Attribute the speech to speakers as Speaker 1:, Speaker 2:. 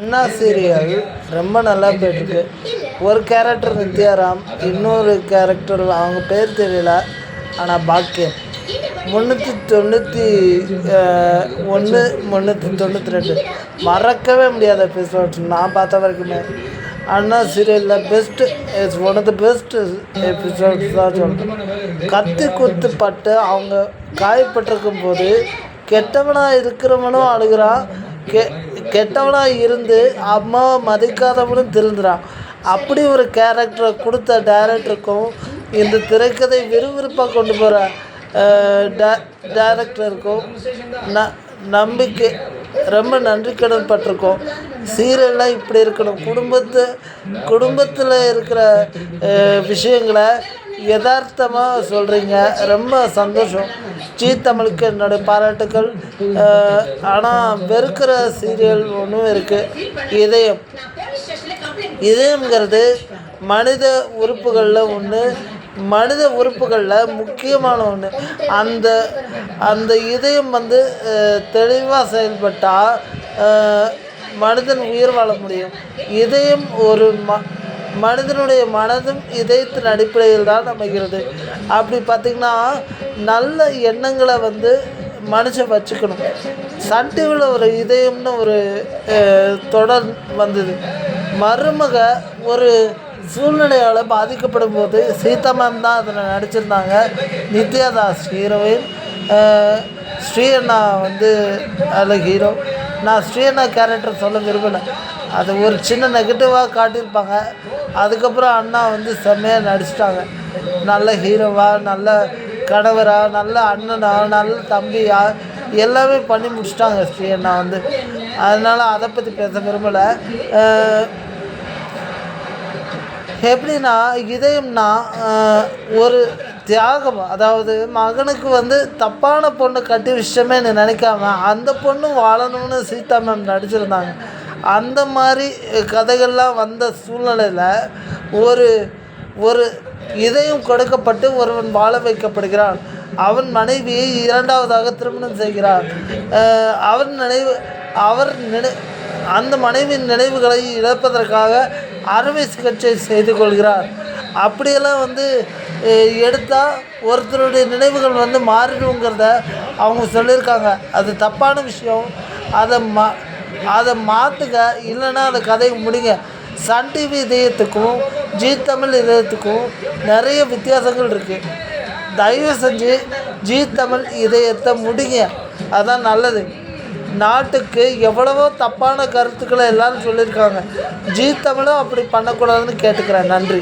Speaker 1: அண்ணா serial ரொம்ப நல்லா போயிட்டுருக்கு. ஒரு கேரக்டர் நித்யாராம், இன்னொரு கேரக்டர் அவங்க பேர் தெரியல, ஆனால் பாக்கியம். 391 392 மறக்கவே முடியாத எபிசோட்ஸ் நான் பார்த்த வரைக்குமே. அண்ணா சீரியலில் best it's one of the best episodes தான் சொல்கிறேன். கத்தி குத்து பட்டு அவங்க காயப்பட்டிருக்கும் போது கெட்டவனாக இருக்கிறவனும் அழுகிறான், கெட்டவனாக இருந்து அம்மாவை மதிக்காதவனும் திருந்துறான். அப்படி ஒரு கேரக்டரை கொடுத்த டைரக்டருக்கும் இந்த திரைக்கதை விறுவிறுப்பாக கொண்டு போகிற டைரக்டருக்கும் நம்பிக்கை ரொம்ப நன்றி கடன் பட்டிருக்கோம். சீரியல்லாம் இப்படி இருக்கணும். குடும்பத்தில் இருக்கிற விஷயங்களை யதார்த்தமாக சொல்கிறீங்க, ரொம்ப சந்தோஷம். ஜீ தமிழுக்கு என்னோடய பாராட்டுக்கள். ஆனால் வெறுக்கிற சீரியல் ஒன்றும் இருக்குது. இதயம்ங்கிறது மனித உறுப்புகளில் ஒன்று, மனித உறுப்புகளில் முக்கியமான ஒன்று. அந்த இதயம் தெளிவாக செயல்பட்டால் மனிதன் உயிர் வாழ முடியும். இதயம் ஒரு மனிதனுடைய மனதும் இதயத்தின் அடிப்படையில் தான் அமைகிறது. அப்படி பார்த்திங்கன்னா நல்ல எண்ணங்களை மனுஷன் வச்சுக்கணும். சன் டிவியில் ஒரு இதயம்னு ஒரு தொடர் வந்தது. மருமக ஒரு சூழ்நிலையால் பாதிக்கப்படும் போது சீதா மேம் தான் அதில் நடிச்சிருந்தாங்க. நித்யா தாஸ் ஹீரோயின், ஸ்ரீ அண்ணா அதில் ஹீரோ. நான் ஸ்ரீ அண்ணா கேரக்டர் சொல்ல விரும்பலை, அது ஒரு சின்ன நெகட்டிவாக காட்டியிருப்பாங்க. அதுக்கப்புறம் அண்ணா செம்மையாக நடிச்சிட்டாங்க. நல்ல ஹீரோவாக, நல்ல கணவராக, நல்ல அண்ணனாக, நல்ல தம்பியாக எல்லாமே பண்ணி முடிச்சிட்டாங்க ஸ்ரீ அண்ணா. அதனால் அதை பற்றி பேச விரும்பலை. எப்படின்னா இதயம்னா ஒரு தியாகம். அதாவது மகனுக்கு தப்பான பொண்ணு கட்டி விஷயமே நினைக்காம அந்த பொண்ணு வாழணும்னு சீதா மேம் நடிச்சிருந்தாங்க. அந்த மாதிரி கதைகள்லாம் வந்த சூழ்நிலையில் ஒரு இதயம் கொடுக்கப்பட்டு ஒருவன் வாழ வைக்கப்படுகிறான். அவன் மனைவியை இரண்டாவதாக திருமணம் செய்கிறான். அந்த மனைவியின் நினைவுகளை இழப்பதற்காக அறுவை சிகிச்சை செய்து கொள்கிறார். அப்படியெல்லாம் எடுத்தால் ஒருத்தருடைய நினைவுகள் மாறிடுங்கிறத அவங்க சொல்லியிருக்காங்க. அது தப்பான விஷயம். அதை மாற்றுங்க, இல்லைன்னா அந்த கதையை முடிங்க. சன் டிவி இதயத்துக்கும் ஜீ தமிழ் இதயத்துக்கும் நிறைய வித்தியாசங்கள் இருக்குது. தயவு செஞ்சு ஜீ தமிழ் இதயத்தை முடிங்க, அதுதான் நல்லது. நாட்டுக்கு எவ்வளவோ தப்பான கருத்துக்களை எல்லோரும் சொல்லியிருக்காங்க. ஜீ தமிழும் அப்படி பண்ணக்கூடாதுன்னு கேட்டுக்கிறேன். நன்றி.